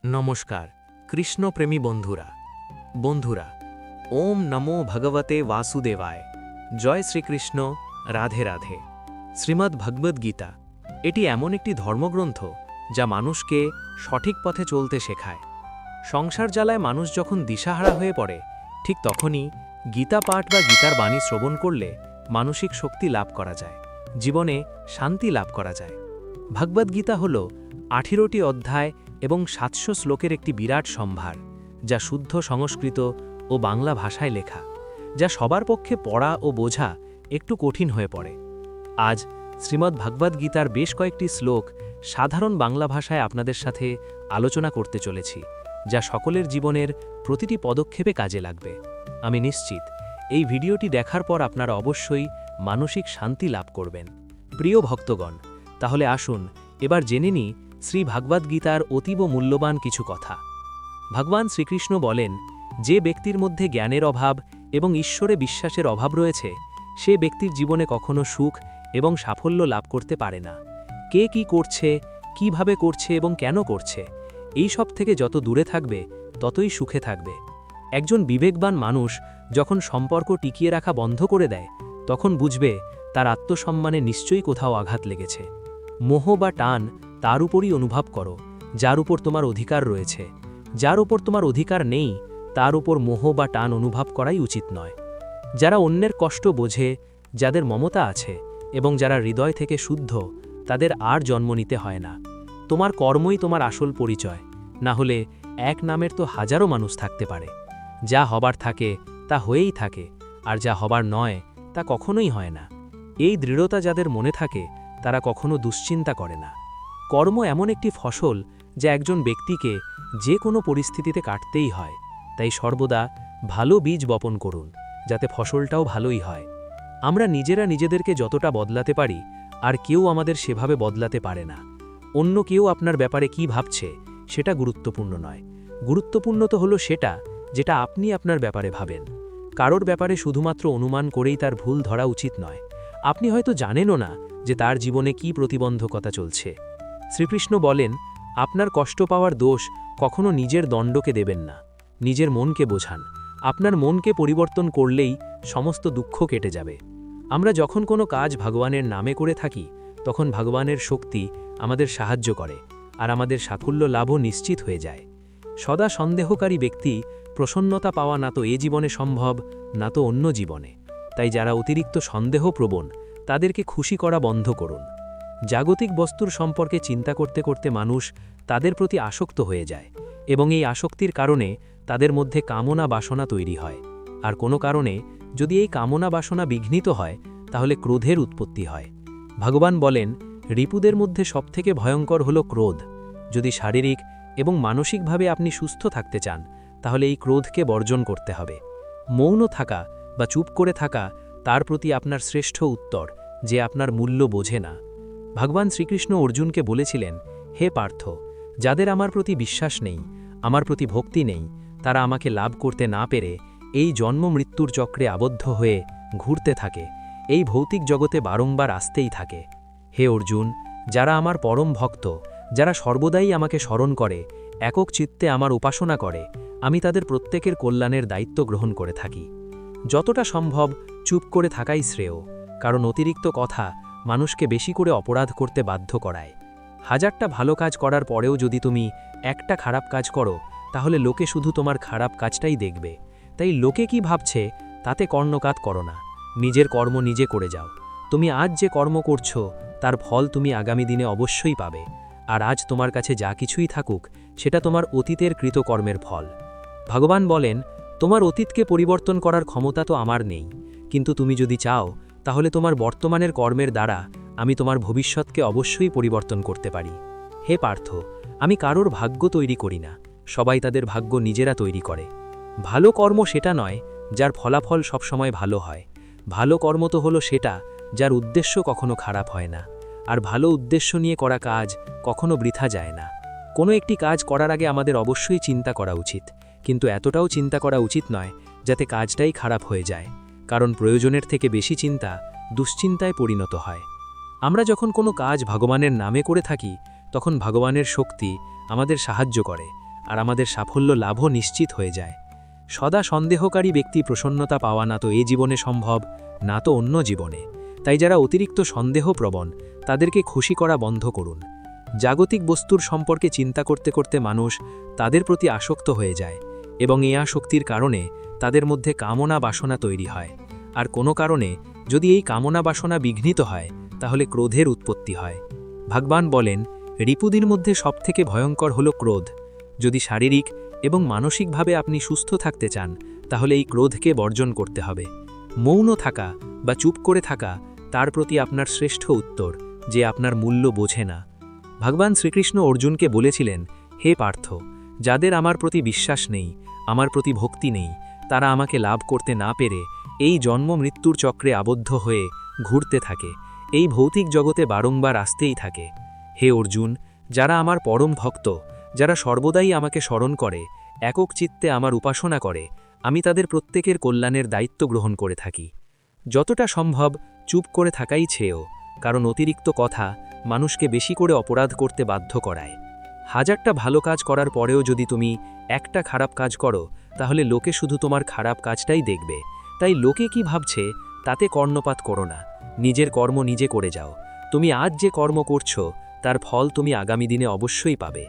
নমস্কার কৃষ্ণপ্রেমী বন্ধুরা ওম নমো ভগবতে বাসুদেবায়। জয় শ্রীকৃষ্ণ, রাধে রাধে। শ্রীমদ্ ভগবদ্ গীতা এটি এমন একটি ধর্মগ্রন্থ যা মানুষকে সঠিক পথে চলতে শেখায়। সংসার জ্বালায় মানুষ যখন দিশাহারা হয়ে পড়ে, ঠিক তখনই গীতা পাঠ বা গীতার বাণী শ্রবণ করলে মানসিক শক্তি লাভ করা যায়, জীবনে শান্তি লাভ করা যায়। ভগবদ্গীতা হল 18টি অধ্যায় এবং 700 শ্লোকের একটি বিরাট সম্ভার, যা শুদ্ধ সংস্কৃত ও বাংলা ভাষায় লেখা, যা সবার পক্ষে পড়া ও বোঝা একটু কঠিন হয়ে পড়ে। আজ শ্রীমদ্ ভগবদ্গীতার বেশ কয়েকটি শ্লোক সাধারণ বাংলা ভাষায় আপনাদের সাথে আলোচনা করতে চলেছি, যা সকলের জীবনের প্রতিটি পদক্ষেপে কাজে লাগবে। আমি নিশ্চিত এই ভিডিওটি দেখার পর আপনারা অবশ্যই মানসিক শান্তি লাভ করবেন। প্রিয় ভক্তগণ, তাহলে আসুন এবার জেনে নিই শ্রী ভগবদ্গীতার অতীব মূল্যবান কিছু কথা। ভগবান শ্রীকৃষ্ণ বলেন, যে ব্যক্তির মধ্যে জ্ঞানের অভাব এবং ঈশ্বরে বিশ্বাসের অভাব রয়েছে, সে ব্যক্তির জীবনে কখনো সুখ এবং সাফল্য লাভ করতে পারে না। কে কি করছে, কিভাবে করছে এবং কেন করছে, এই সব থেকে যত দূরে থাকবে ততই সুখে থাকবে। একজন বিবেকবান মানুষ যখন সম্পর্ক টিকিয়ে রাখা বন্ধ করে দেয়, তখন বুঝবে তার আত্মসম্মানে নিশ্চয়ই কোথাও আঘাত লেগেছে। মোহ বা টান তার উপরই অনুভব করো যার উপর তোমার অধিকার রয়েছে। যার উপর তোমার অধিকার নেই, তার উপর মোহ বা টান অনুভব করাই উচিত নয়। যারা অন্যের কষ্ট বোঝে, যাদের মমতা আছে এবং যারা হৃদয় থেকে শুদ্ধ, তাদের আর জন্ম নিতে হয় না। তোমার কর্মই তোমার আসল পরিচয়, না হলে এক নামের তো হাজারো মানুষ থাকতে পারে। যা হবার থাকে তা হয়েই থাকে, আর যা হবার নয় তা কখনোই হয় না। এই দৃঢ়তা যাদের মনে থাকে, তারা কখনো দুশ্চিন্তা করে না। কর্ম এমন একটি ফসল যা একজন ব্যক্তিকে যে কোনো পরিস্থিতিতে কাটতেই হয়, তাই সর্বদা ভালো বীজ বপন করুন, যাতে ফসলটাও ভালোই হয়। আমরা নিজেরা নিজেদেরকে যতটা বদলাতে পারি, আর কেউ আমাদের সেভাবে বদলাতে পারে না। অন্য কেউ আপনার ব্যাপারে কি ভাবছে সেটা গুরুত্বপূর্ণ নয়। গুরুত্বপূর্ণ তো হলো সেটা যেটা আপনি আপনার ব্যাপারে ভাবেন। কারোর ব্যাপারে শুধুমাত্র অনুমান করেই তার ভুল ধরা উচিত নয়। আপনি হয়তো জানেনও না যে তার জীবনে কি প্রতিবন্ধকতা চলছে। শ্রীকৃষ্ণ বলেন, আপনার কষ্ট পাওয়ার দোষ কখনো নিজের দণ্ডকে দেবেন না, নিজের মনকে বোঝান। আপনার মনকে পরিবর্তন করলেই সমস্ত দুঃখ কেটে যাবে। আমরা যখন কোনো কাজ ভগবানের নামে করে থাকি, তখন ভগবানের শক্তি আমাদের সাহায্য করে, আর আমাদের সাফল্য লাভও নিশ্চিত হয়ে যায়। সদা সন্দেহকারী ব্যক্তি প্রসন্নতা পাওয়া না তো এ জীবনে সম্ভব, না তো অন্য জীবনে। তাই যারা অতিরিক্ত সন্দেহপ্রবণ, তাদেরকে খুশি করা বন্ধ করুন। জাগতিক বস্তুর সম্পর্কে চিন্তা করতে করতে মানুষ তাদের প্রতি আসক্ত হয়ে যায়, এবং এই আসক্তির কারণে তাদের মধ্যে কামনা বাসনা তৈরি হয়। আর কোনো কারণে যদি এই কামনা বাসনা বিঘ্নিত হয়, তাহলে ক্রোধের উৎপত্তি হয়। ভগবান বলেন, রিপুদের মধ্যে সবথেকে ভয়ঙ্কর হল ক্রোধ। যদি শারীরিক এবং মানসিকভাবে আপনি সুস্থ থাকতে চান, তাহলে এই ক্রোধকে বর্জন করতে হবে। মৌন থাকা বা চুপ করে থাকা তার প্রতি আপনার শ্রেষ্ঠ উত্তর, যে আপনার মূল্য বোঝে না। ভগবান শ্রীকৃষ্ণ অর্জুনকে বলেছিলেন, হে পার্থ, যাদের আমার প্রতি বিশ্বাস নেই, আমার প্রতি ভক্তি নেই, তারা আমাকে লাভ করতে না পেরে এই জন্ম মৃত্যুর চক্রে আবদ্ধ হয়ে ঘুরতে থাকে, এই ভৌতিক জগতে বারংবার আসতেই থাকে। হে অর্জুন, যারা আমার পরম ভক্ত, যারা সর্বদাই আমাকে স্মরণ করে, একক চিত্তে আমার উপাসনা করে, আমি তাদের প্রত্যেকের কল্যাণের দায়িত্ব গ্রহণ করে থাকি। যতটা সম্ভব চুপ করে থাকাই শ্রেয়, কারণ অতিরিক্ত কথা মানুষকে বেশি করে অপরাধ করতে বাধ্য করায়। হাজারটা ভালো কাজ করার পরেও যদি তুমি একটা খারাপ কাজ করো, তাহলে লোকে শুধু তোমার খারাপ কাজটাই দেখবে। তাই লোকে কি ভাবছে তাতে কর্ণপাত করো না, নিজের কর্ম নিজে করে যাও। তুমি আজ যে কর্ম করছো, তার ফল তুমি আগামী দিনে অবশ্যই পাবে। আর আজ তোমার কাছে যা কিছুই থাকুক, সেটা তোমার অতীতের কৃতকর্মের ফল। ভগবান বলেন, তোমার অতীতকে পরিবর্তন করার ক্ষমতা তো আমার নেই, কিন্তু তুমি যদি চাও, তাহলে তোমার বর্তমানের কর্মের দ্বারা আমি তোমার ভবিষ্যৎকে অবশ্যই পরিবর্তন করতে পারি। হে পার্থ, আমি কারোর ভাগ্য তৈরি করি না, সবাই তাদের ভাগ্য নিজেরা তৈরি করে। ভালো কর্ম সেটা নয় যার ফলাফল সবসময় ভালো হয়। ভালো কর্ম তো হলো সেটা যার উদ্দেশ্য কখনো খারাপ হয় না। আর ভালো উদ্দেশ্য নিয়ে করা কাজ কখনো বৃথা যায় না। কোনো একটি কাজ করার আগে আমাদের অবশ্যই চিন্তা করা উচিত, কিন্তু এতটাও চিন্তা করা উচিত নয় যাতে কাজটাই খারাপ হয়ে যায়, কারণ প্রয়োজনের থেকে বেশি চিন্তা দুশ্চিন্তায় পরিণত হয়। আমরা যখন কোনো কাজ ভগবানের নামে করে থাকি, তখন ভগবানের শক্তি আমাদের সাহায্য করে, আর আমাদের সাফল্য লাভও নিশ্চিত হয়ে যায়। সদা সন্দেহকারী ব্যক্তি প্রসন্নতা পাওয়া না তো এ জীবনে সম্ভব, না তো অন্য জীবনে। তাই যারা অতিরিক্ত সন্দেহপ্রবণ, তাদেরকে খুশি করা বন্ধ করুন। জাগতিক বস্তুর সম্পর্কে চিন্তা করতে করতে মানুষ তাদের প্রতি আসক্ত হয়ে যায়, এবং এই আসক্তির কারণে তাদের মধ্যে কামনা বাসনা তৈরি হয়। আর কোনো কারণে যদি এই কামনা বাসনা বিঘ্নিত হয়, তাহলে ক্রোধের উৎপত্তি হয়। ভগবান বলেন, রিপুদের মধ্যে সবথেকে ভয়ঙ্কর হল ক্রোধ। যদি শারীরিক এবং মানসিকভাবে আপনি সুস্থ থাকতে চান, তাহলে এই ক্রোধকে বর্জন করতে হবে। মৌন থাকা বা চুপ করে থাকা তার প্রতি আপনার শ্রেষ্ঠ উত্তর, যে আপনার মূল্য বোঝে না। ভগবান শ্রীকৃষ্ণ অর্জুনকে বলেছিলেন, হে পার্থ, যাদের আমার প্রতি বিশ্বাস নেই, আমার প্রতি ভক্তি নেই, তারা আমাকে লাভ করতে না পেরে এই জন্ম মৃত্যুর চক্রে আবদ্ধ হয়ে ঘুরতে থাকে, এই ভৌতিক জগতে বারংবার আসতেই থাকে। হে অর্জুন, যারা আমার পরম ভক্ত, যারা সর্বদাই আমাকে স্মরণ করে, একক চিত্তে আমার উপাসনা করে, আমি তাদের প্রত্যেকের কল্যাণের দায়িত্ব গ্রহণ করে থাকি। যতটা সম্ভব চুপ করে থাকাই শ্রেয়, কারণ অতিরিক্ত কথা মানুষকে বেশি করে অপরাধ করতে বাধ্য করায়। হাজারটা ভালো কাজ করার পরেও যদি তুমি একটা খারাপ কাজ করো, তাহলে লোকে শুধু তোমার খারাপ কাজটাই দেখবে। তাই লোকে কি ভাবছে তাতে কর্ণপাত করো না, নিজের কর্ম নিজে করে যাও। তুমি আজ যে কর্ম করছো তার ফল তুমি আগামী দিনে অবশ্যই পাবে।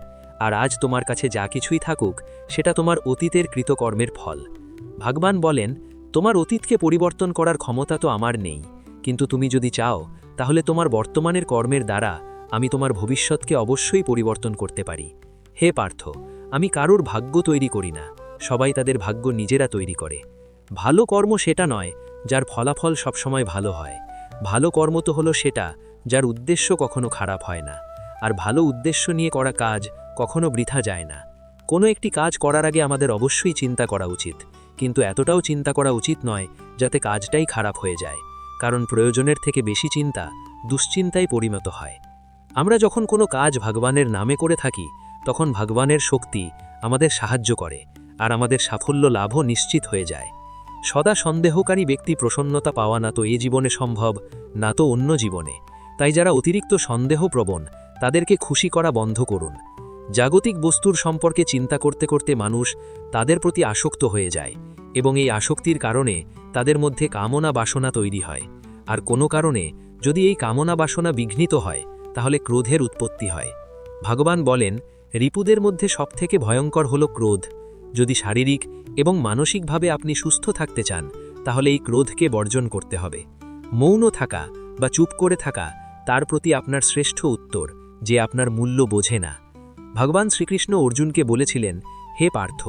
আর আজ তোমার কাছে যা কিছুই থাকুক, সেটা তোমার অতীতের কৃতকর্মের ফল। ভগবান বলেন, তোমার অতীতকে পরিবর্তন করার ক্ষমতা তো আমার নেই, কিন্তু তুমি যদি চাও, তাহলে তোমার বর্তমানের কর্মের দ্বারা আমি তোমার ভবিষ্যৎকে অবশ্যই পরিবর্তন করতে পারি। হে পার্থ, আমি কারোর ভাগ্য তৈরি করি না, সবাই তাদের ভাগ্য নিজেরা তৈরি করে। ভালো কর্ম সেটা নয় যার ফলাফল সবসময় ভালো হয়। ভালো কর্ম তো হলো সেটা যার উদ্দেশ্য কখনো খারাপ হয় না। আর ভালো উদ্দেশ্য নিয়ে করা কাজ কখনো বৃথা যায় না। কোনো একটি কাজ করার আগে আমাদের অবশ্যই চিন্তা করা উচিত, কিন্তু এতটাও চিন্তা করা উচিত নয় যাতে কাজটাই খারাপ হয়ে যায়, কারণ প্রয়োজনের থেকে বেশি চিন্তা দুশ্চিন্তায় পরিণত হয়। আমরা যখন কোনো কাজ ভগবানের নামে করে থাকি, তখন ভগবানের শক্তি আমাদের সাহায্য করে, আর আমাদের সাফল্য লাভও নিশ্চিত হয়ে যায়। সদা সন্দেহকারী ব্যক্তি প্রসন্নতা পাওয়া না তো এ জীবনে সম্ভব, না তো অন্য জীবনে। তাই যারা অতিরিক্ত সন্দেহপ্রবণ, তাদেরকে খুশি করা বন্ধ করুন। জাগতিক বস্তুর সম্পর্কে চিন্তা করতে করতে মানুষ তাদের প্রতি আসক্ত হয়ে যায়, এবং এই আসক্তির কারণে তাদের মধ্যে কামনা বাসনা তৈরি হয়। আর কোনো কারণে যদি এই কামনা বাসনা বিঘ্নিত হয়, তাহলে ক্রোধের উৎপত্তি হয়। ভগবান বলেন, রিপুদের মধ্যে সবথেকে ভয়ঙ্কর হল ক্রোধ। যদি শারীরিক এবং মানসিকভাবে আপনি সুস্থ থাকতে চান, তাহলে এই ক্রোধকে বর্জন করতে হবে। মৌন থাকা বা চুপ করে থাকা তার প্রতি আপনার শ্রেষ্ঠ উত্তর, যে আপনার মূল্য বোঝে না। ভগবান শ্রীকৃষ্ণ অর্জুনকে বলেছিলেন, হে পার্থ,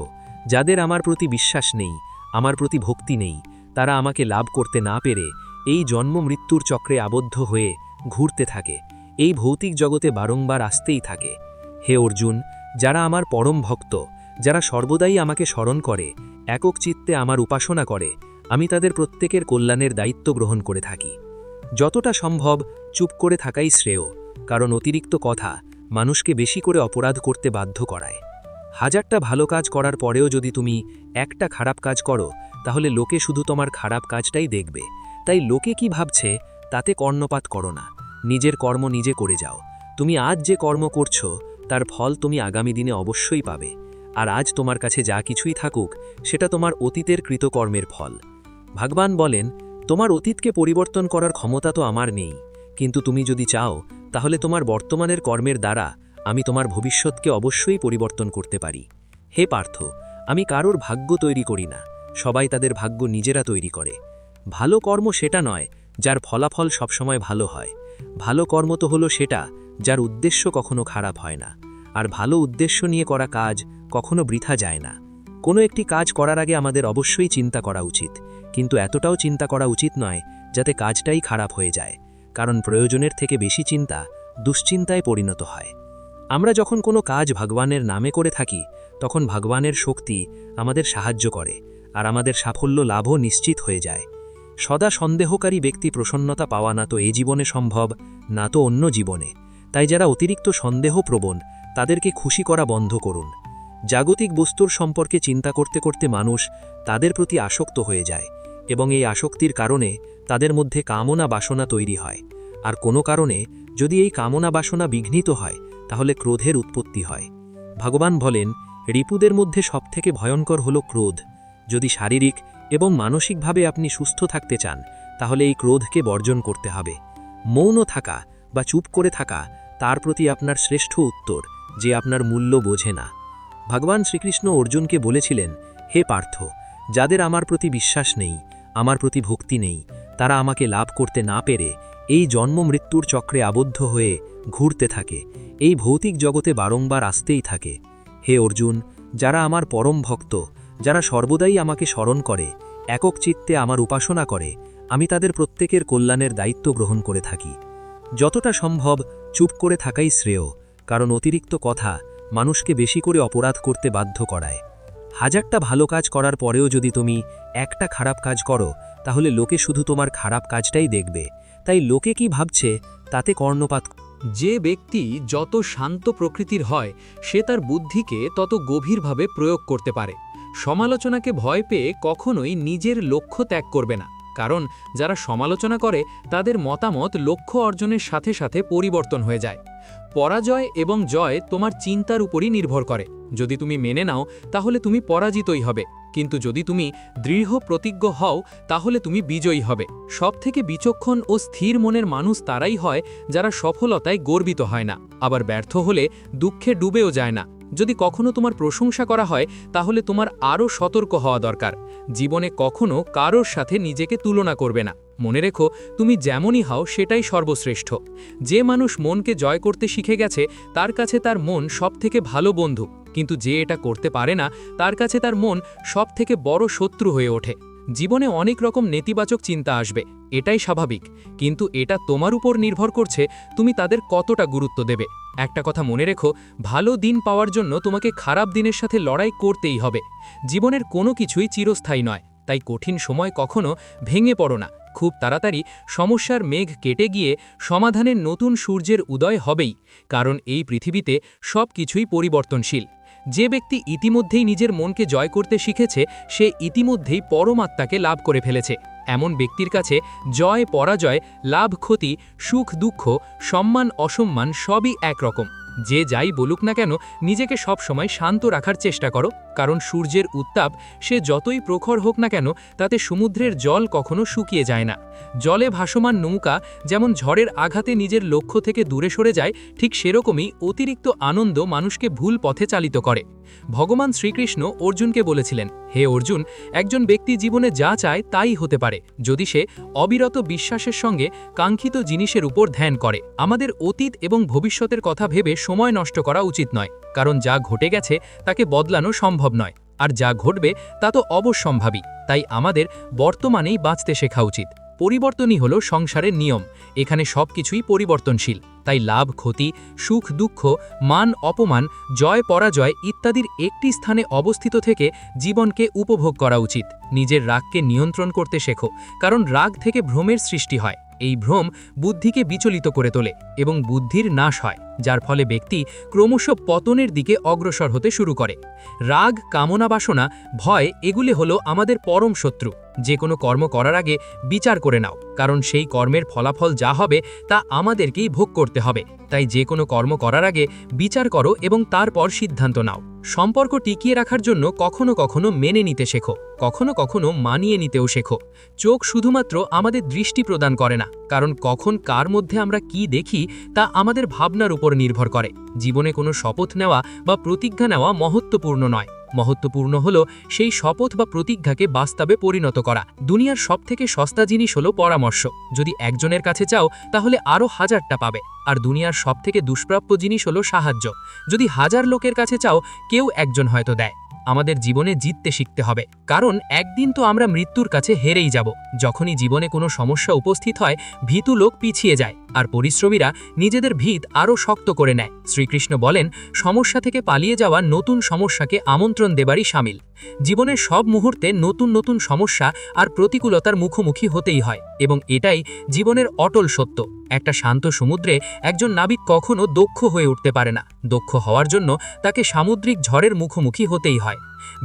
যাদের আমার প্রতি বিশ্বাস নেই, আমার প্রতি ভক্তি নেই, তারা আমাকে লাভ করতে না পেরে এই জন্ম মৃত্যুর চক্রে আবদ্ধ হয়ে ঘুরতে থাকে, এই ভৌতিক জগতে বারংবার আসতেই থাকে। হে অর্জুন, যারা আমার পরম ভক্ত, যারা সর্বদাই আমাকে স্মরণ করে, একক চিত্তে আমার উপাসনা করে, আমি তাদের প্রত্যেকের কল্যাণের দায়িত্ব গ্রহণ করে থাকি। যতটা সম্ভব চুপ করে থাকাই শ্রেয়, কারণ অতিরিক্ত কথা মানুষকে বেশি করে অপরাধ করতে বাধ্য করায়। হাজারটা ভালো কাজ করার পরেও যদি তুমি একটা খারাপ কাজ করো, তাহলে লোকে শুধু তোমার খারাপ কাজটাই দেখবে। তাই লোকে কি ভাবছে তাতে কর্ণপাত করো না, নিজের কর্ম নিজে করে যাও। তুমি আজ যে কর্ম করছো তার ফল তুমি আগামী দিনে অবশ্যই পাবে। আর আজ তোমার কাছে যা কিছুই থাকুক, সেটা তোমার অতীতের কৃতকর্মের ফল। ভগবান বলেন, তোমার অতীতকে পরিবর্তন করার ক্ষমতা তো আমার নেই, কিন্তু তুমি যদি চাও, তাহলে তোমার বর্তমানের কর্মের দ্বারা আমি তোমার ভবিষ্যৎকে অবশ্যই পরিবর্তন করতে পারি। হে পার্থ, আমি কারোর ভাগ্য তৈরি করি না, সবাই তাদের ভাগ্য নিজেরা তৈরি করে। ভালো কর্ম সেটা নয় যার ফলাফল সবসময় ভালো হয়। ভালো কর্ম তো হলো সেটা যার উদ্দেশ্য কখনো খারাপ হয় না। আর ভালো উদ্দেশ্য নিয়ে করা কাজ কখনো বৃথা যায় না। কোনো একটি কাজ করার আগে আমাদের অবশ্যই চিন্তা করা উচিত, কিন্তু এতটাও চিন্তা করা উচিত নয় যাতে কাজটাই খারাপ হয়ে যায়, কারণ প্রয়োজনের থেকে বেশি চিন্তা দুশ্চিন্তায় পরিণত হয়। আমরা যখন কোনো কাজ ভগবানের নামে করে থাকি, তখন ভগবানের শক্তি আমাদের সাহায্য করে, আর আমাদের সাফল্য লাভও নিশ্চিত হয়ে যায়। সদা সন্দেহকারী ব্যক্তি প্রসন্নতা পাওয়া না তো এই জীবনে সম্ভব, না তো অন্য জীবনে। তাই যারা অতিরিক্ত সন্দেহপ্রবণ, তাদেরকে খুশি করা বন্ধ করুন। জাগতিক বস্তুর সম্পর্কে চিন্তা করতে করতে মানুষ তাদের প্রতি আসক্ত হয়ে যায়, এবং এই আসক্তির কারণে তাদের মধ্যে কামনা বাসনা তৈরি হয়। আর কোনো কারণে যদি এই কামনা বাসনা বিঘ্নিত হয়, তাহলে ক্রোধের উৎপত্তি হয়। ভগবান বলেন, রিপুদের মধ্যে সবথেকে ভয়ঙ্কর হল ক্রোধ। যদি শারীরিক এবং মানসিকভাবে আপনি সুস্থ থাকতে চান, তাহলে এই ক্রোধকে বর্জন করতে হবে। মৌন থাকা বা চুপ করে থাকা তার প্রতি আপনার শ্রেষ্ঠ উত্তর, যে আপনার মূল্য বোঝে না। ভগবান শ্রীকৃষ্ণ অর্জুনকে বলেছিলেন, হে পার্থ, যাদের আমার প্রতি বিশ্বাস নেই, আমার প্রতি ভক্তি নেই, তারা আমাকে লাভ করতে না পেরে এই জন্ম মৃত্যুর চক্রে আবদ্ধ হয়ে ঘুরতে থাকে, এই ভৌতিক জগতে বারংবার আসতেই থাকে। হে অর্জুন, যারা আমার পরম ভক্ত, যারা সর্বদাই আমাকে স্মরণ করে, একক চিত্তে আমার উপাসনা করে, আমি তাদের প্রত্যেকের কল্যাণের দায়িত্ব গ্রহণ করে থাকি। যতটা সম্ভব চুপ করে থাকাই শ্রেয়, কারণ অতিরিক্ত কথা মানুষকে বেশি করে অপরাধ করতে বাধ্য করায়। হাজারটা ভালো কাজ করার পরেও যদি তুমি একটা খারাপ কাজ করো, তাহলে লোকে শুধু তোমার খারাপ কাজটাই দেখবে। তাই লোকে কি ভাবছে তাতে কর্ণপাত। যে ব্যক্তি যত শান্ত প্রকৃতির হয়, সে তার বুদ্ধিকে তত গভীরভাবে প্রয়োগ করতে পারে। সমালোচনাকে ভয় পেয়ে কখনোই নিজের লক্ষ্য ত্যাগ করবে না, কারণ যারা সমালোচনা করে তাদের মতামত লক্ষ্য অর্জনের সাথে সাথে পরিবর্তন হয়ে যায়। পরাজয় এবং জয় তোমার চিন্তার উপরই নির্ভর করে। যদি তুমি মেনে নাও, তাহলে তুমি পরাজিতই হবে, কিন্তু যদি তুমি দৃঢ় প্রতিজ্ঞ হও, তাহলে তুমি বিজয়ী হবে। সবথেকে বিচক্ষণ ও স্থির মনের মানুষ তারাই হয় যারা সফলতায় গর্বিত হয় না, আবার ব্যর্থ হলে দুঃখে ডুবেও যায় না। যদি কখনো তোমার প্রশংসা করা হয়, তাহলে তোমার আরও সতর্ক হওয়া দরকার। জীবনে কখনো কারোর সাথে নিজেকে তুলনা করবে না। মনে রেখো, তুমি যেমনই হও সেটাই সর্বশ্রেষ্ঠ। যে মানুষ মনকে জয় করতে শিখে গেছে, তার কাছে তার মন সবথেকে ভালো বন্ধু, কিন্তু যে এটা করতে পারে না, তার কাছে তার মন সবথেকে বড় শত্রু হয়ে ওঠে। জীবনে অনেক রকম নেতিবাচক চিন্তা আসবে, এটাই স্বাভাবিক, কিন্তু এটা তোমার উপর নির্ভর করছে তুমি তাদের কতটা গুরুত্ব দেবে। একটা কথা মনে রেখো, ভালো দিন পাওয়ার জন্য তোমাকে খারাপ দিনের সাথে লড়াই করতেই হবে। জীবনের কোনো কিছুই চিরস্থায়ী নয়, তাই কঠিন সময় কখনো ভেঙে পড়ো না। খুব তাড়াতাড়ি সমস্যার মেঘ কেটে গিয়ে সমাধানের নতুন সূর্যের উদয় হবেই, কারণ এই পৃথিবীতে সব কিছুই পরিবর্তনশীল। যে ব্যক্তি ইতিমধ্যেই নিজের মনকে জয় করতে শিখেছে, সে ইতিমধ্যেই পরমাত্মাকে লাভ করে ফেলেছে। এমন ব্যক্তির কাছে জয় পরাজয়, লাভ ক্ষতি, সুখ দুঃখ, সম্মান অসম্মান সবই একরকম। যে যাই বলুক না কেন, নিজেকে সবসময় শান্ত রাখার চেষ্টা করো, কারণ সূর্যের উত্তাপ সে যতই প্রখর হোক না কেন, তাতে সমুদ্রের জল কখনো শুকিয়ে যায় না। জলে ভাসমান নৌকা যেমন ঝড়ের আঘাতে নিজের লক্ষ্য থেকে দূরে সরে যায়, ঠিক সেরকমই অতিরিক্ত আনন্দ মানুষকে ভুল পথে চালিত করে। ভগবান শ্রীকৃষ্ণ অর্জুনকে বলেছিলেন, হে অর্জুন, একজন ব্যক্তি জীবনে যা চায় তাই হতে পারে, যদি সে অবিরত বিশ্বাসের সঙ্গে কাঙ্ক্ষিত জিনিসের উপর ধ্যান করে। আমাদের অতীত এবং ভবিষ্যতের কথা ভেবে সময় নষ্ট করা উচিত নয়, কারণ যা ঘটে গেছে তাকে বদলানো সম্ভব নয়, আর যা ঘটবে তা তো অবশ্যম্ভাবী। তাই আমাদের বর্তমানেই বাঁচতে শেখা উচিত। পরিবর্তনই হলো সংসারের নিয়ম, এখানে সবকিছুই পরিবর্তনশীল। তাই লাভ ক্ষতি, সুখ দুঃখ, মান অপমান, জয় পরাজয় ইত্যাদির একটি স্থানে অবস্থিত থেকে জীবনকে উপভোগ করা উচিত। নিজের রাগকে নিয়ন্ত্রণ করতে শেখো, কারণ রাগ থেকে ভ্রমের সৃষ্টি হয়। এই ভ্রম বুদ্ধিকে বিচলিত করে তোলে এবং বুদ্ধির নাশ হয়, যার ফলে ব্যক্তি ক্রমশ পতনের দিকে অগ্রসর হতে শুরু করে। রাগ, কামনা বাসনা, ভয় এগুলি হলো আমাদের পরম শত্রু। যে কোনো কর্ম করার আগে বিচার করে নাও, কারণ সেই কর্মের ফলাফল যা হবে তা আমাদেরকেই ভোগ করতে হবে। তাই যে কোনো কর্ম করার আগে বিচার করো এবং তারপর সিদ্ধান্ত নাও। সম্পর্ক টিকিয়ে রাখার জন্য কখনো কখনো মেনে নিতে শেখো, কখনো কখনো মানিয়ে নিতেও শেখো। চোখ শুধুমাত্র আমাদের দৃষ্টি প্রদান করে না, কারণ কখন কার মধ্যে আমরা কি দেখি তা আমাদের ভাবনার উপর নির্ভর করে। জীবনে কোনো শপথ নেওয়া বা প্রতিজ্ঞা নেওয়া মহত্বপূর্ণ নয়, মহত্বপূর্ণ হলো সেই শপথ বা প্রতিজ্ঞাকে বাস্তবে পরিণত করা। দুনিয়ার সবথেকে সস্তা জিনিস হলো পরামর্শ। যদি একজনের কাছে চাও, তাহলে আরও হাজারটা পাবে। আর দুনিয়ার সবথেকে দুষ্প্রাপ্য জিনিস হলো সাহায্য। যদি হাজার লোকের কাছে চাও, কেউ একজন হয়তো দেয়। আমাদের জীবনে জিততে শিখতে হবে, কারণ একদিন তো আমরা মৃত্যুর কাছে হেরেই যাব। যখনই জীবনে কোনো সমস্যা উপস্থিত হয়, ভীতু লোক পিছিয়ে যায়, আর পরিশ্রমীরা নিজেদের ভিত আরও শক্ত করে নেয়। শ্রীকৃষ্ণ বলেন, সমস্যা থেকে পালিয়ে যাওয়া নতুন সমস্যাকে আমন্ত্রণ দেবারই শামিল। জীবনের সব মুহূর্তে নতুন নতুন সমস্যা আর প্রতিকূলতার মুখোমুখি হতেই হয়, এবং এটাই জীবনের অটল সত্য। একটা শান্ত সমুদ্রে একজন নাবিক কখনো দক্ষ হয়ে উঠতে পারে না। দক্ষ হওয়ার জন্য তাকে সামুদ্রিক ঝড়ের মুখোমুখি হতেই হয়।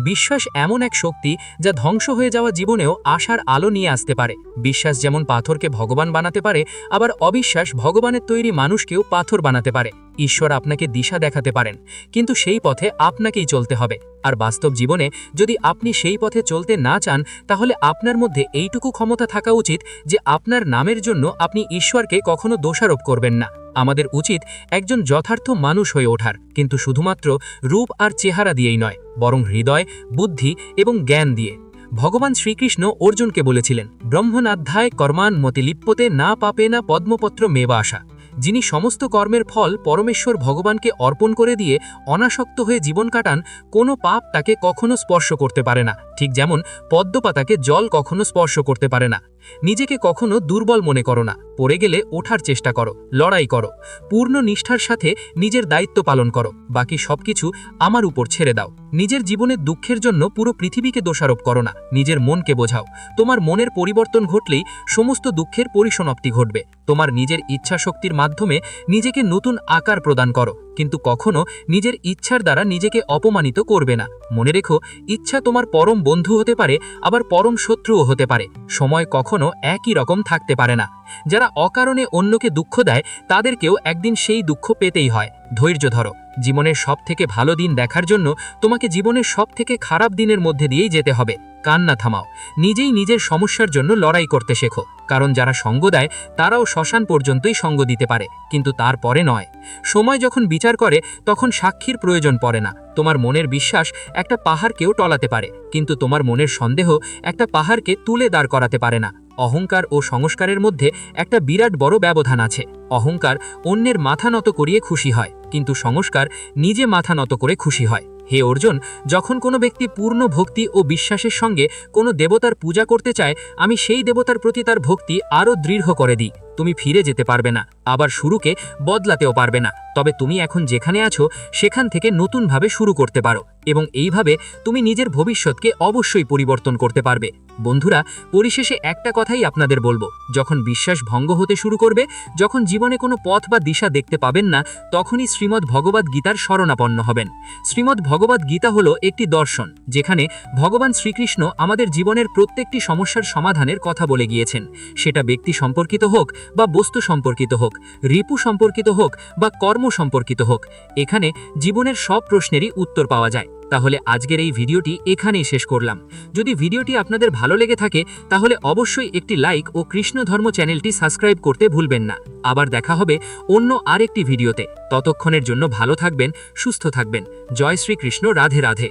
বিশ্বাস এমন এক শক্তি যা ধ্বংস হয়ে যাওয়া জীবনেও আশার আলো নিয়ে আসতে পারে। বিশ্বাস যেমন পাথরকে ভগবান বানাতে পারে, আবার অবিশ্বাস ভগবানের তৈরি মানুষকেও পাথর বানাতে পারে। ঈশ্বর আপনাকে দিশা দেখাতে পারেন, কিন্তু সেই পথে আপনাকেই চলতে হবে। আর বাস্তব জীবনে যদি আপনি সেই পথে চলতে না চান, তাহলে আপনার মধ্যে এইটুকু ক্ষমতা থাকা উচিত যে আপনার নামের জন্য আপনি ঈশ্বরকে কখনো দোষারোপ করবেন না। আমাদের উচিত একজন যথার্থ মানুষ হয়ে ওঠার, কিন্তু শুধুমাত্র রূপ আর চেহারা দিয়েই নয়, বরং হৃদয়, বুদ্ধি এবং জ্ঞান দিয়ে। ভগবান শ্রীকৃষ্ণ অর্জুনকে বলেছিলেন, ব্রহ্মনাধ্যায় কর্মান মতি লিপ্যতে না পাপে না পদ্মপত্র মেবা আসা। যিনি সমস্ত কর্মের ফল পরমেশ্বর ভগবানকে অর্পণ করে দিয়ে অনাসক্ত হয়ে জীবন কাটান, কোনো পাপ তাকে কখনো স্পর্শ করতে পারে না। ঠিক যেমন পদ্মপাতাকে জল কখনো স্পর্শ করতে পারে না। নিজেকে কখনো দুর্বল মনে করো না। পড়ে গেলে ওঠার চেষ্টা করো, লড়াই করো, পূর্ণ নিষ্ঠার সাথে নিজের দায়িত্ব পালন করো। বাকি সবকিছু আমার উপর ছেড়ে দাও। নিজের জীবনের দুঃখের জন্য পুরো পৃথিবীকে দোষারোপ করো না, নিজের মনকে বোঝাও। তোমার মনের পরিবর্তন ঘটলেই সমস্ত দুঃখের পরিসমাপ্তি ঘটবে। তোমার নিজের ইচ্ছা শক্তির মাধ্যমে নিজেকে নতুন আকার প্রদান করো, কিন্তু কখনো নিজের ইচ্ছার দ্বারা নিজেকে অপমানিত করবে না। মনে রেখো, ইচ্ছা তোমার পরম বন্ধু হতে পারে, আবার পরম শত্রুও হতে পারে। সময় কখনো একই রকম থাকতে পারে না। যারা অকারণে অন্যকে দুঃখ দেয়, তাদেরকেও একদিন সেই দুঃখ পেতেই হয়। ধৈর্য ধরো। জীবনের সবথেকে ভালো দিন দেখার জন্য তোমাকে জীবনের সবথেকে খারাপ দিনের মধ্যে দিয়েই যেতে হবে। কান্না থামাও, নিজেই নিজের সমস্যার জন্য লড়াই করতে শেখো। কারণ যারা সঙ্গ দেয় তারাও শ্মশান পর্যন্তই সঙ্গ দিতে পারে, কিন্তু তারপরে নয়। সময় যখন বিচার করে তখন সাক্ষীর প্রয়োজন পড়ে না। তোমার মনের বিশ্বাস একটা পাহাড়কেও টলাতে পারে, কিন্তু তোমার মনের সন্দেহ একটা পাহাড়কে তুলে দাঁড় করাতে পারে না। অহংকার ও সংস্কারের মধ্যে একটা বিরাট বড় ব্যবধান আছে। অহংকার অন্যের মাথা নত করিয়ে খুশি হয়, কিন্তু সংস্কার নিজে মাথা নত করে খুশি হয়। হে অর্জুন, যখন কোনো ব্যক্তি পূর্ণ ভক্তি ও বিশ্বাসের সঙ্গে কোনো দেবতার পূজা করতে চায়, আমি সেই দেবতার প্রতি তার ভক্তি আরও দৃঢ় করে দিই। তুমি ফিরে যেতে পারবে না, আবার শুরুকে বদলাতেও পারবে না। তবে তুমি এখন যেখানে আছো সেখান থেকে নতুনভাবে শুরু করতে পারো, এবং এইভাবে তুমি নিজের ভবিষ্যৎকে অবশ্যই পরিবর্তন করতে পারবে। বন্ধুরা, পরিশেষে একটা কথাই আপনাদের বলবো, যখন বিশ্বাস ভঙ্গ হতে শুরু করবে, যখন জীবনে কোনো পথ বা দিশা দেখতে পাবেন না, তখনই শ্রীমদ্ ভগবদ্ গীতার শরণাপন্ন হবেন। শ্রীমদ্ ভগবদ্ গীতা হলো একটি দর্শন, যেখানে ভগবান শ্রীকৃষ্ণ আমাদের জীবনের প্রত্যেকটি সমস্যার সমাধানের কথা বলে গিয়েছেন। সেটা ব্যক্তি সম্পর্কিত হোক বা বস্তু সম্পর্কিত হোক, রিপু সম্পর্কিত হোক বা কর্ম সম্পর্কিত হোক, এখানে জীবনের সব প্রশ্নেরই উত্তর পাওয়া যায়। তাহলে আজকের এই ভিডিওটি এখানেই শেষ করলাম। যদি ভিডিওটি আপনাদের ভালো লেগে থাকে, তাহলে অবশ্যই একটি লাইক ও কৃষ্ণ ধর্ম চ্যানেলটি সাবস্ক্রাইব করতে ভুলবেন না। আবার দেখা হবে অন্য আরেকটি ভিডিওতে। ততক্ষণের জন্য ভালো থাকবেন, সুস্থ থাকবেন। জয় শ্রীকৃষ্ণ। রাধে রাধে।